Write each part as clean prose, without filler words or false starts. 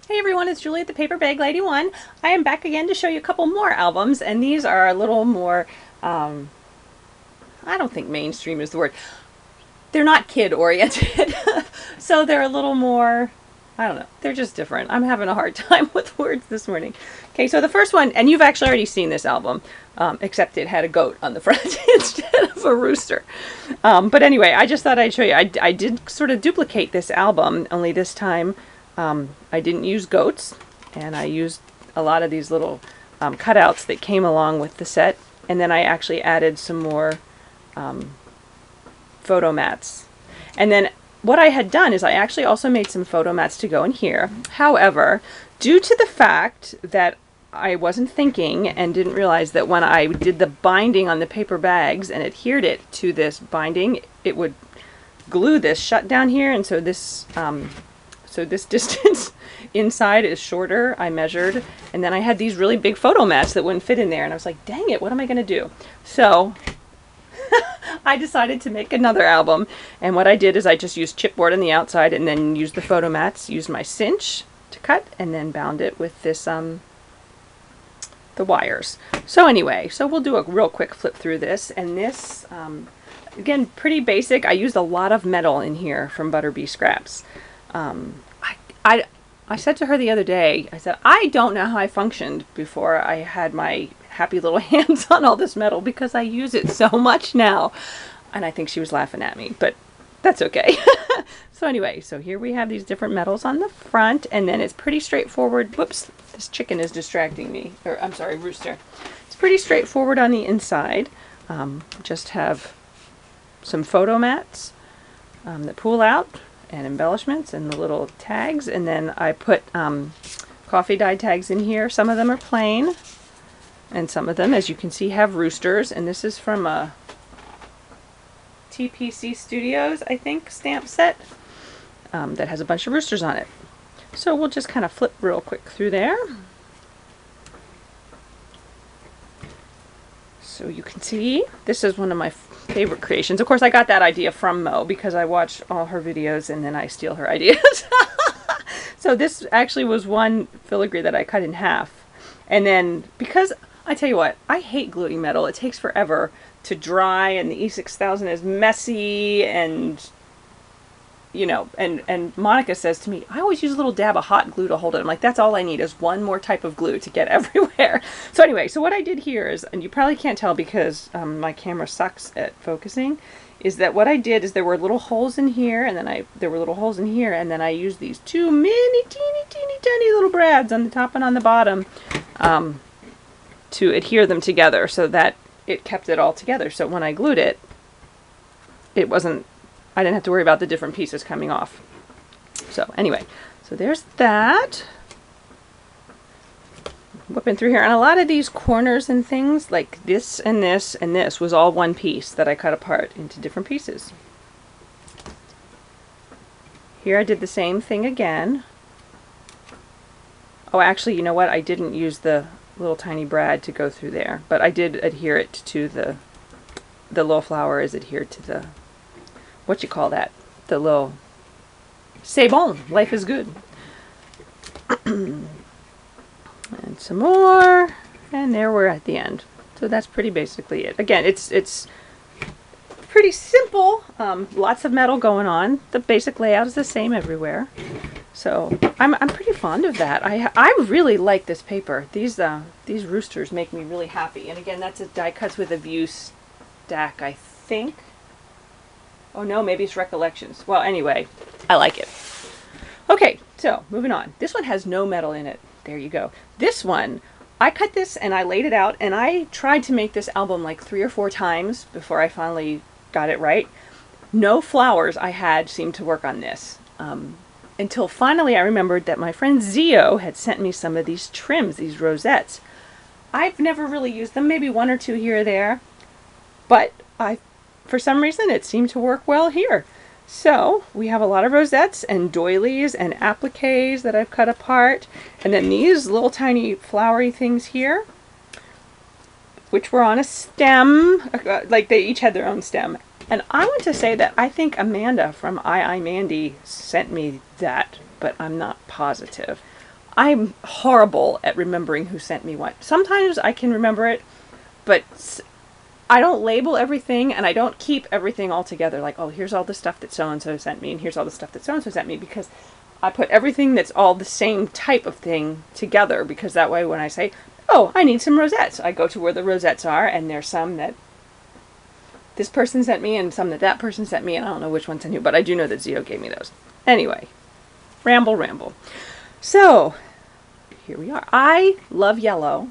Hey everyone, it's Julie at the Paper Bag Lady One. I am back again to show you a couple more albums, and these are a little more, I don't think mainstream is the word. They're not kid oriented, so they're a little more, I don't know, they're just different. I'm having a hard time with words this morning. Okay, so the first one, and you've actually already seen this album, except it had a goat on the front instead of a rooster. But anyway, I just thought I'd show you. I did sort of duplicate this album, only this time I didn't use goats, and I used a lot of these little cutouts that came along with the set, and then I actually added some more photo mats. And then what I had done is I actually also made some photo mats to go in here. However, due to the fact that I wasn't thinking and didn't realize that when I did the binding on the paper bags and adhered it to this binding, it would glue this shut down here, and so this distance inside is shorter. I measured, and then I had these really big photo mats that wouldn't fit in there, and I was like, dang it, what am I going to do? So I decided to make another album, and what I did is I just used chipboard on the outside and then used the photo mats, used my cinch to cut, and then bound it with this the wires. So anyway, so we'll do a real quick flip through this, and this again, pretty basic. I used a lot of metal in here from Butterbee scraps. I said to her the other day, I said, I don't know how I functioned before I had my happy little hands on all this metal, because I use it so much now. And I think she was laughing at me, but that's okay. So anyway, so here we have these different metals on the front, and then it's pretty straightforward. Whoops, this chicken is distracting me. Or I'm sorry, rooster. It's pretty straightforward on the inside. Just have some photo mats that pull out, and embellishments and the little tags, and then I put coffee dye tags in here. Some of them are plain, and some of them, as you can see, have roosters, and this is from a TPC Studios, I think, stamp set that has a bunch of roosters on it. So we'll just kind of flip real quick through there. So you can see, this is one of my favorite creations. Of course, I got that idea from Mo, because I watch all her videos and then I steal her ideas. So this actually was one filigree that I cut in half. And then, because, I tell you what, I hate gluing metal. It takes forever to dry, and the E6000 is messy, and you know, and Monica says to me, I always use a little dab of hot glue to hold it. I'm like, that's all I need is one more type of glue to get everywhere. So anyway, so what I did here is, and you probably can't tell because my camera sucks at focusing, is that what I did is there were little holes in here, and then there were little holes in here, and then I used these two mini teeny tiny little brads on the top and on the bottom to adhere them together so that it kept it all together. So when I glued it, I didn't have to worry about the different pieces coming off. So anyway, so there's that. Whipping through here, and a lot of these corners and things, like this and this and this, was all one piece that I cut apart into different pieces. Here I did the same thing again. Oh, actually, you know what? I didn't use the little tiny brad to go through there, but I did adhere it to the little flower is adhered to the, what you call that? The little, c'est bon, life is good. And some more, and there we're at the end. So that's pretty basically it. Again, it's pretty simple. Lots of metal going on. The basic layout is the same everywhere. So I'm pretty fond of that. I really like this paper. These roosters make me really happy. And again, that's a die cuts with a view stack, I think. Oh no, maybe it's Recollections. Well, anyway, I like it. Okay, so moving on. This one has no metal in it. There you go. This one, I cut this and I laid it out, and I tried to make this album like 3 or 4 times before I finally got it right. No flowers I had seemed to work on this. Until finally I remembered that my friend Zio had sent me some of these trims, these rosettes. I've never really used them, maybe 1 or 2 here or there, but for some reason it seemed to work well here. So we have a lot of rosettes and doilies and appliques that I've cut apart, and then these little tiny flowery things here, which were on a stem, like they each had their own stem. And I want to say that I think Amanda from I Mandy sent me that, but I'm not positive. I'm horrible at remembering who sent me what. Sometimes I can remember it, but I don't label everything, and I don't keep everything all together. Like, oh, here's all the stuff that so-and-so sent me, and here's all the stuff that so-and-so sent me, because I put everything that's all the same type of thing together, because that way when I say, oh, I need some rosettes, I go to where the rosettes are, and there's some that this person sent me and some that that person sent me, and I don't know which one sent who, but I do know that Zio gave me those. Anyway, ramble. So, here we are. I love yellow,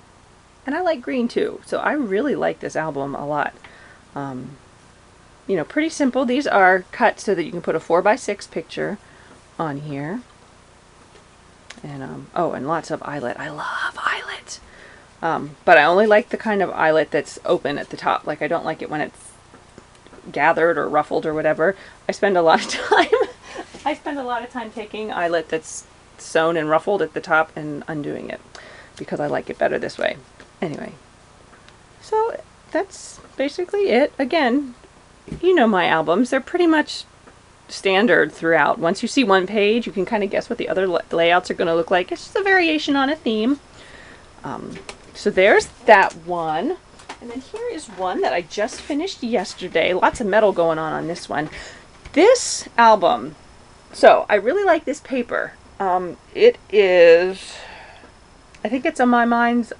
and I like green too, so I really like this album a lot. You know, pretty simple. These are cut so that you can put a 4x6 picture on here. And, oh, and lots of eyelet. I love eyelet. But I only like the kind of eyelet that's open at the top. Like, I don't like it when it's gathered or ruffled or whatever. I spend a lot of time taking eyelet that's sewn and ruffled at the top and undoing it, because I like it better this way. Anyway, so that's basically it. Again, you know my albums, they're pretty much standard throughout. Once you see one page, you can kind of guess what the other layouts are going to look like. It's just a variation on a theme. So there's that one. And then here is one that I just finished yesterday. Lots of metal going on this one. This album, so I really like this paper. It is, I think it's on My Mind's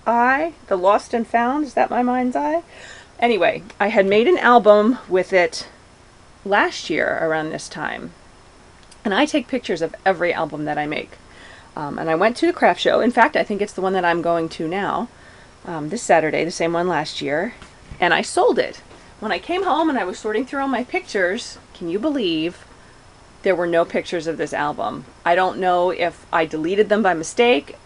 Eye, The Lost and Found. Is that My Mind's Eye? Anyway, I had made an album with it last year around this time. And I take pictures of every album that I make. And I went to the craft show. In fact, I think it's the one that I'm going to now, this Saturday, the same one last year. And I sold it. When I came home and I was sorting through all my pictures, can you believe there were no pictures of this album? I don't know if I deleted them by mistake.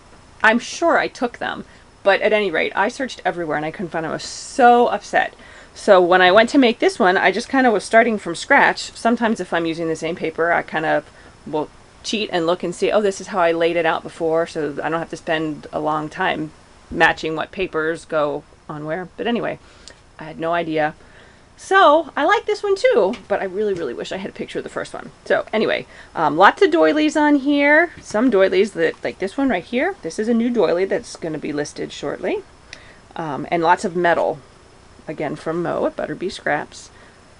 I'm sure I took them. But at any rate, I searched everywhere and I couldn't find them. I was so upset. So when I went to make this one, I just kind of was starting from scratch. Sometimes if I'm using the same paper, I kind of will cheat and look and see, oh, this is how I laid it out before, so I don't have to spend a long time matching what papers go on where. But anyway, I had no idea. So I like this one too, but I really wish I had a picture of the first one. So anyway, lots of doilies on here. Some doilies that, like this one right here, this is a new doily that's going to be listed shortly. And lots of metal, again from Mo at Butterbee Scraps.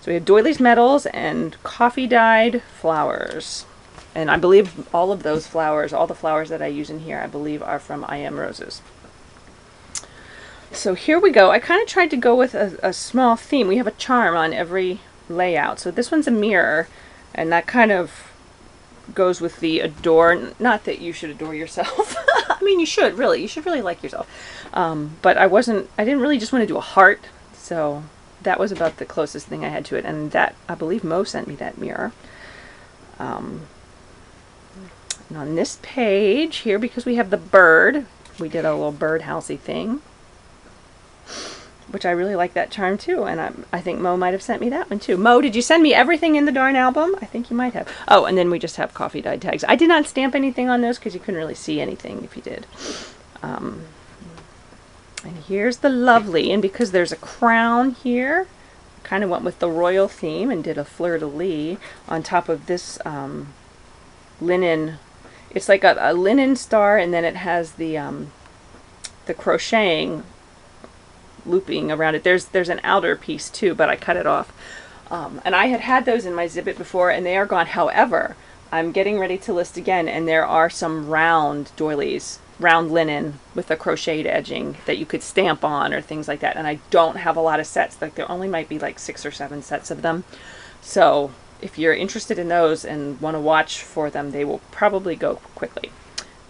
So we have doilies, metals, and coffee dyed flowers. And I believe all of those flowers, all the flowers that I use in here, I believe are from I Am Roses. So here we go. I kind of tried to go with a small theme. We have a charm on every layout. So this one's a mirror, and that kind of goes with the adore. Not that you should adore yourself. I mean, you should really. You should really like yourself. But I didn't really just want to do a heart. So that was about the closest thing I had to it. And that, I believe Mo sent me that mirror. And on this page here, because we have the bird, we did a little birdhousey thing, which I really like that charm too, and I think Mo might have sent me that one too. Mo, did you send me everything in the darn album? I think you might have. Oh, and then we just have coffee dyed tags. I did not stamp anything on those because you couldn't really see anything if you did. And here's the lovely, and because there's a crown here, I kind of went with the royal theme and did a fleur-de-lis on top of this linen. It's like a linen star, and then it has the crocheting looping around it. There's an outer piece too, but I cut it off. And I had those in my Zippet before, and they are gone. However, I'm getting ready to list again, and there are some round doilies, round linen with a crocheted edging that you could stamp on or things like that. And I don't have a lot of sets. Like, there only might be like 6 or 7 sets of them. So if you're interested in those and want to watch for them, they will probably go quickly.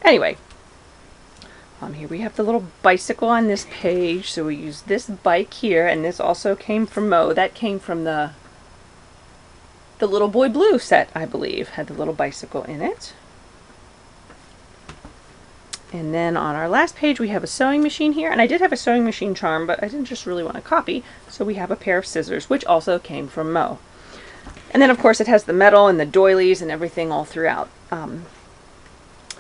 Anyway, here we have the little bicycle on this page. So we use this bike here, and this also came from Mo. That came from the Little Boy Blue set, I believe, had the little bicycle in it. And then on our last page, we have a sewing machine here. And I did have a sewing machine charm, but I didn't just really want to copy. So we have a pair of scissors, which also came from Mo. And then, of course, it has the metal and the doilies and everything all throughout.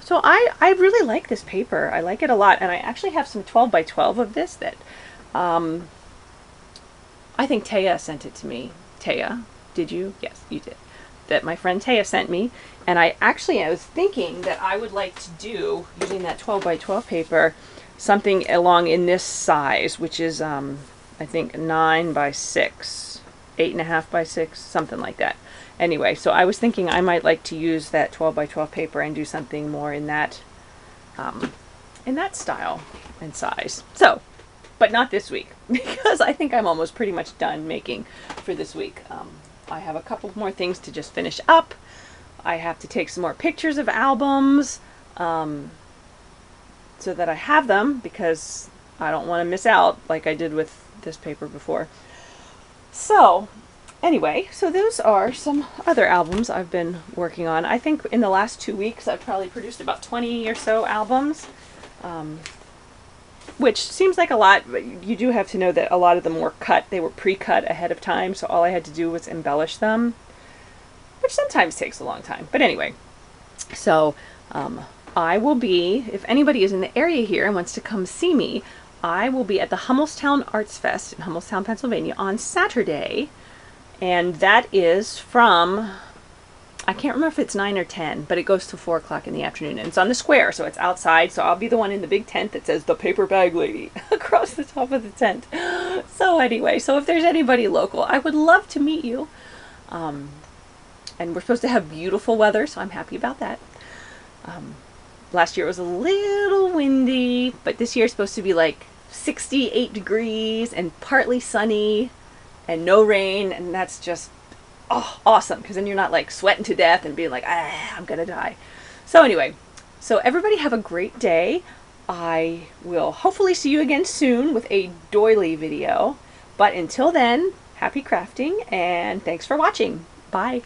So I really like this paper. I like it a lot. And I actually have some 12 by 12 of this that I think Taya sent it to me. Taya, did you? Yes, you did. that my friend Taya sent me. And I was thinking that I would like to do, using that 12 by 12 paper, something along in this size, which is, I think 9 by 6, 8.5 by 6, something like that. Anyway, so I was thinking I might like to use that 12 by 12 paper and do something more in that style and size. So, but not this week, because I think I'm almost pretty much done making for this week. I have a couple more things to just finish up. I have to take some more pictures of albums, so that I have them, because I don't want to miss out like I did with this paper before. So anyway, so those are some other albums I've been working on. I think in the last 2 weeks I've probably produced about 20 or so albums, which seems like a lot, but you do have to know that a lot of them were cut. They were pre-cut ahead of time, so all I had to do was embellish them, which sometimes takes a long time. But anyway, so I will be, if anybody is in the area here and wants to come see me, I will be at the Hummelstown Arts Fest in Hummelstown, Pennsylvania on Saturday. And that is from, I can't remember if it's 9 or 10, but it goes to 4 o'clock in the afternoon. And it's on the square, so it's outside. So I'll be the one in the big tent that says the Paper Bag Lady across the top of the tent. So anyway, so if there's anybody local, I would love to meet you. And we're supposed to have beautiful weather, so I'm happy about that. Last year it was a little windy, but this year it's supposed to be like 68 degrees and partly sunny and no rain, and that's just awesome, because then you're not like sweating to death and being like, I'm gonna die. So anyway, so everybody have a great day. I will hopefully see you again soon with a doily video, but until then, happy crafting and thanks for watching. Bye.